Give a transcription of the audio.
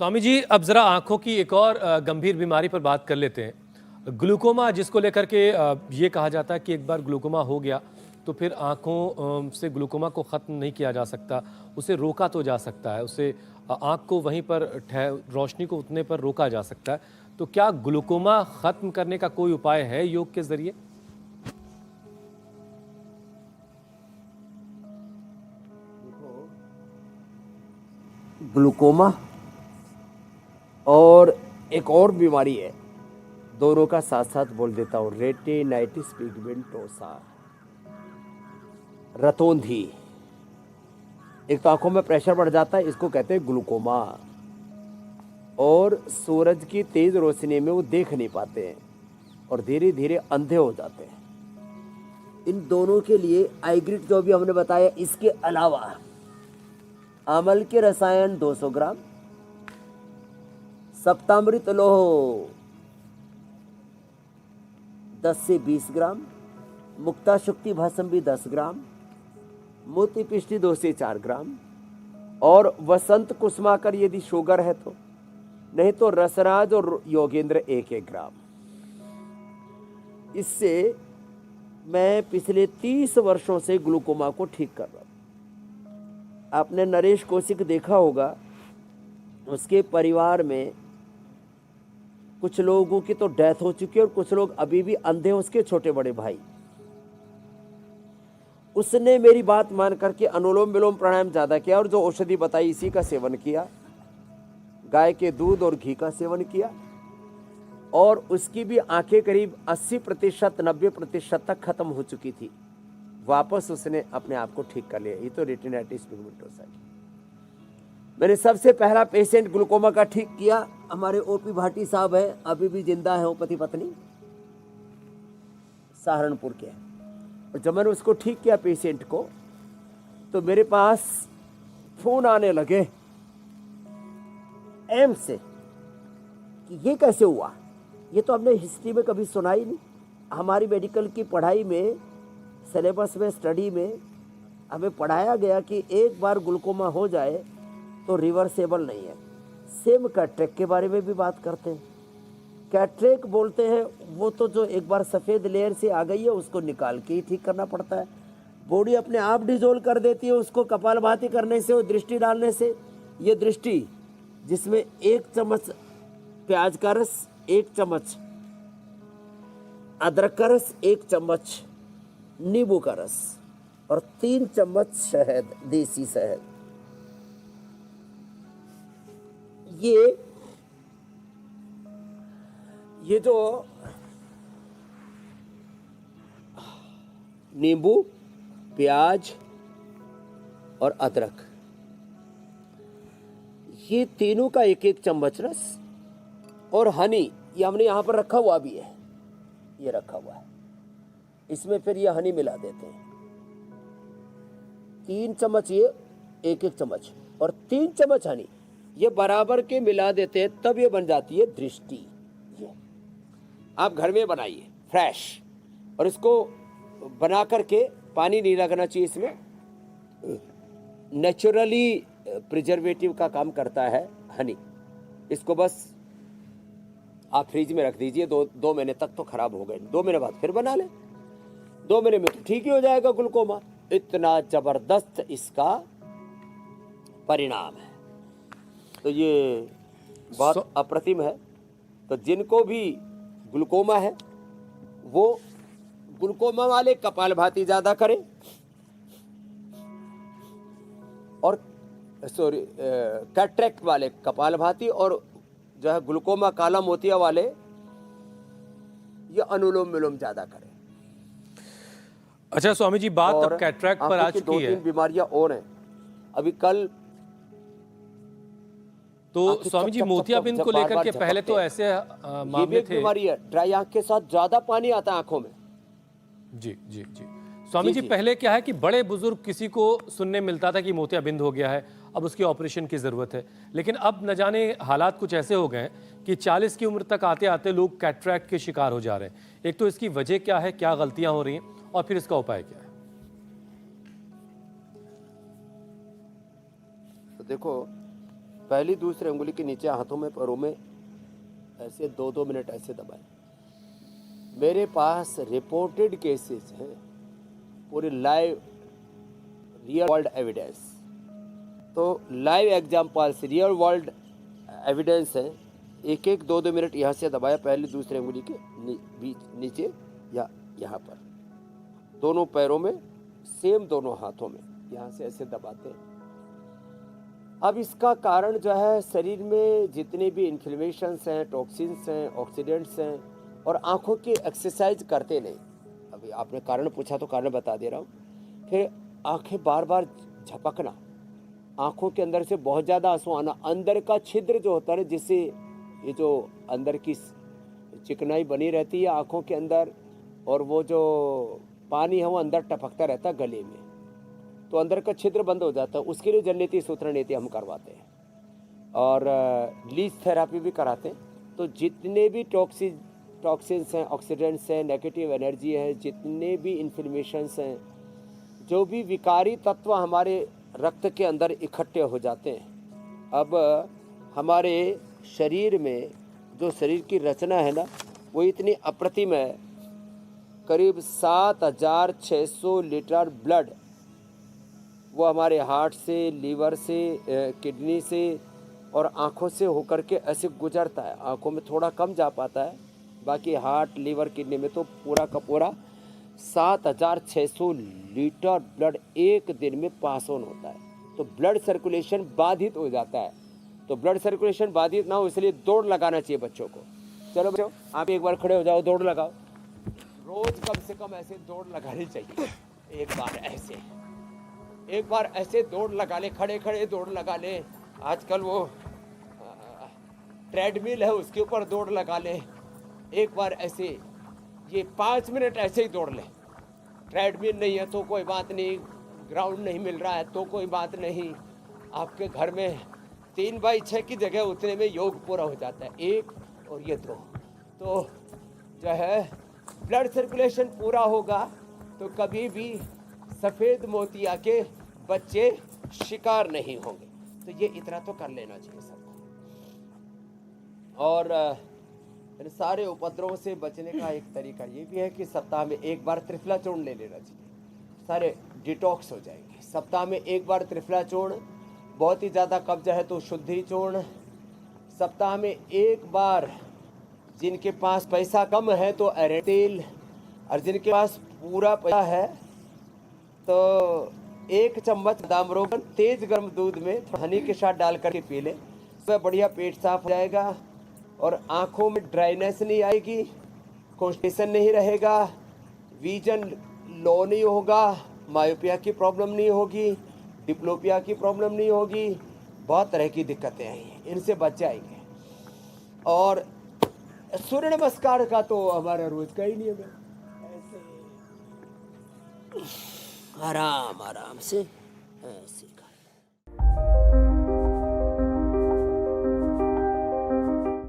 स्वामी जी, अब जरा आंखों की एक और गंभीर बीमारी पर बात कर लेते हैं, ग्लूकोमा, जिसको लेकर के ये कहा जाता है कि एक बार ग्लूकोमा हो गया तो फिर आंखों से ग्लूकोमा को ख़त्म नहीं किया जा सकता, उसे रोका तो जा सकता है, उसे आंख को वहीं पर रोशनी को उतने पर रोका जा सकता है। तो क्या ग्लूकोमा ख़त्म करने का कोई उपाय है योग के ज़रिए? ग्लूकोमा और एक और बीमारी है, दोनों का साथ साथ बोल देता हूँ, रेटिनाइटिस पिगमेंटोसा, रतौंधी। एक तो आंखों में प्रेशर बढ़ जाता है, इसको कहते हैं ग्लूकोमा, और सूरज की तेज रोशनी में वो देख नहीं पाते हैं और धीरे धीरे अंधे हो जाते हैं। इन दोनों के लिए आईग्रिड जो भी हमने बताया, इसके अलावा आमल के रसायन 200 ग्राम, सप्तामृत लोह 10 से 20 ग्राम, मुक्ता शुक्ति भस्म भी 10 ग्राम, मोती पिष्टी 2 से 4 ग्राम, और वसंत कुसुमाकर यदि शुगर है तो, नहीं तो रसराज और योगेंद्र 1-1 ग्राम। इससे मैं पिछले 30 वर्षों से ग्लूकोमा को ठीक कर रहा हूं। आपने नरेश कौशिक देखा होगा, उसके परिवार में कुछ लोगों की तो डेथ हो चुकी है और कुछ लोग अभी भी अंधे हैं, उसके छोटे बड़े भाई। उसने मेरी बात मान करके अनुलोम विलोम प्राणायाम ज्यादा किया और जो औषधि बताई इसी का सेवन किया, गाय के दूध और घी का सेवन किया, और उसकी भी आंखें करीब 80% 90% तक खत्म हो चुकी थी। वापस उसने अपने आप को ठीक कर लिया। ये तो रेटिनाइटिस पिगमेंटोसा की मैंने सबसे पहला पेशेंट ग्लूकोमा का ठीक किया, हमारे ओपी भाटी साहब है, अभी भी जिंदा है, वो पति पत्नी सहारनपुर के। और जब मैंने उसको ठीक किया पेशेंट को, तो मेरे पास फोन आने लगे एम्स से कि ये कैसे हुआ, ये तो हमने हिस्ट्री में कभी सुना ही नहीं। हमारी मेडिकल की पढ़ाई में, सिलेबस में, स्टडी में हमें पढ़ाया गया कि एक बार ग्लूकोमा हो जाए तो रिवर्सेबल नहीं है। सेम कैटरेक के बारे में भी बात करते हैं। कैटरेक बोलते हैं वो तो जो एक बार सफ़ेद लेयर से आ गई है उसको निकाल के ही ठीक करना पड़ता है। बॉडी अपने आप डिजोल्व कर देती है उसको कपालभाति करने से और दृष्टि डालने से। ये दृष्टि जिसमें 1 चम्मच प्याज का रस, 1 चम्मच अदरक का रस, 1 चम्मच नींबू का रस और 3 चम्मच शहद, देसी शहद, ये जो नींबू, प्याज और अदरक, ये तीनों का 1-1 चम्मच रस, और हनी, ये हमने यहां पर रखा हुआ भी है, ये रखा हुआ है, इसमें फिर ये हनी मिला देते हैं। 3 चम्मच ये, 1-1 चम्मच और 3 चम्मच हनी, ये बराबर के मिला देते हैं, तब ये बन जाती है दृष्टि। ये आप घर में बनाइए फ्रेश, और इसको बना करके पानी नहीं लगना चाहिए इसमें, नेचुरली प्रिजर्वेटिव का काम करता है हनी। इसको बस आप फ्रिज में रख दीजिए, 2 महीने तक तो खराब हो गए, 2 महीने बाद फिर बना लें, 2 महीने में तो ठीक ही हो जाएगा ग्लूकोमा। इतना जबरदस्त इसका परिणाम है, तो ये बहुत अप्रतिम है। तो जिनको भी ग्लूकोमा है वो ग्लूकोमा वाले कपालभाति ज्यादा करें, और कैटरेक्ट वाले कपालभाति, और जो है ग्लूकोमा काला मोतिया वाले ये अनुलोम विलोम ज्यादा करें। अच्छा स्वामी जी, बात अब कैटरेक्ट पर आ चुकी है। 2-3 बीमारियां और हैं अभी कल। तो स्वामी जी, मोतियाबिंद को लेकर के पहले तो ऐसे मामले थे। बीमारी है, ड्राई आंख के साथ ज्यादा पानी आता है आंखों में। जी जी जी स्वामी जी, पहले क्या है कि बड़े बुजुर्ग किसी को सुनने मिलता था कि मोतियाबिंद हो गया है, अब उसकी ऑपरेशन की जरूरत है, लेकिन अब न जाने हालात कुछ ऐसे हो गए हैं कि 40 की उम्र तक आते आते लोग कैटरैक्ट के शिकार हो जा रहे हैं। एक तो इसकी वजह क्या है, क्या गलतियां हो रही हैं, और फिर इसका उपाय क्या है? तो देखो, पहली दूसरी उंगली के नीचे हाथों में पैरों में ऐसे 2-2 मिनट ऐसे दबाएं। मेरे पास रिपोर्टेड केसेस हैं, पूरे लाइव रियल वर्ल्ड एविडेंस। तो live examples, real world evidence है। 1-1, 2-2 मिनट यहाँ से दबाया, पहली दूसरी उंगली के बीच नीचे या यहाँ पर, दोनों पैरों में सेम, दोनों हाथों में यहाँ से ऐसे दबाते हैं। अब इसका कारण जो है, शरीर में जितने भी इन्फ्लेमेशंस हैं, टॉक्सिन्स हैं, ऑक्सीडेंट्स हैं, और आँखों की एक्सरसाइज करते नहीं। अभी आपने कारण पूछा तो कारण बता दे रहा हूँ। फिर आँखें बार बार झपकना, आँखों के अंदर से बहुत ज़्यादा आंसू आना, अंदर का छिद्र जो होता है, जिससे ये जो अंदर की चिकनाई बनी रहती है आँखों के अंदर, और वो जो पानी है वो अंदर टपकता रहता है गले में, तो अंदर का छिद्र बंद हो जाता है। उसके लिए जल नीति सूत्र नीति हम करवाते हैं, और लीच थेरापी भी कराते हैं। तो जितने भी टॉक्सिन्स हैं, ऑक्सीडेंट्स हैं, नेगेटिव एनर्जी है, जितने भी इन्फ्लेमेशंस हैं, जो भी विकारी तत्व हमारे रक्त के अंदर इकट्ठे हो जाते हैं। अब हमारे शरीर में जो शरीर की रचना है ना, वो इतनी अप्रतिम है। करीब 7,600 लीटर ब्लड वो हमारे हार्ट से, लीवर से, किडनी से और आँखों से होकर के ऐसे गुजरता है। आँखों में थोड़ा कम जा पाता है, बाकी हार्ट, लीवर, किडनी में तो पूरा का पूरा 7,600 लीटर ब्लड एक दिन में पास ऑन होता है। तो ब्लड सर्कुलेशन बाधित हो जाता है। तो ब्लड सर्कुलेशन बाधित ना हो, इसलिए दौड़ लगाना चाहिए बच्चों को। चलो बच्चों, आप एक बार खड़े हो जाओ, दौड़ लगाओ। रोज कम से कम ऐसे दौड़ लगानी चाहिए। एक बार ऐसे दौड़ लगा ले, खड़े खड़े दौड़ लगा ले। आजकल वो ट्रेडमिल है, उसके ऊपर दौड़ लगा ले। एक बार ऐसे ये 5 मिनट ऐसे ही दौड़ ले। ट्रेडमिल नहीं है तो कोई बात नहीं, ग्राउंड नहीं मिल रहा है तो कोई बात नहीं, आपके घर में 3x6 की जगह उतने में योग पूरा हो जाता है। 1 और ये 2, तो जो है ब्लड सर्कुलेशन पूरा होगा तो कभी भी सफ़ेद मोतिया के बच्चे शिकार नहीं होंगे। तो ये इतना तो कर लेना चाहिए सबको। और इन सारे उपद्रवों से बचने का एक तरीका ये भी है कि सप्ताह में एक बार त्रिफला चूर्ण ले लेना चाहिए, सारे डिटॉक्स हो जाएंगे। सप्ताह में एक बार त्रिफला चूर्ण, बहुत ही ज़्यादा कब्ज है तो शुद्धि चूर्ण। सप्ताह में एक बार, जिनके पास पैसा कम है तो अरंडी तेल, और जिनके पास पूरा पैसा है तो 1 चम्मच बादाम रोगन तेज गर्म दूध में थोड़ा हनी के साथ डाल करके पी ले, उससे बढ़िया पेट साफ हो जाएगा और आँखों में ड्राइनेस नहीं आएगी, कॉन्स्टिपेशन नहीं रहेगा, विजन लो नहीं होगा, मायोपिया की प्रॉब्लम नहीं होगी, डिप्लोपिया की प्रॉब्लम नहीं होगी। बहुत तरह की दिक्कतें आई हैं, इनसे बच जाएंगे। और सूर्य नमस्कार का तो हमारा रोज का ही नियम है, ऐसे आराम आराम से ऐसे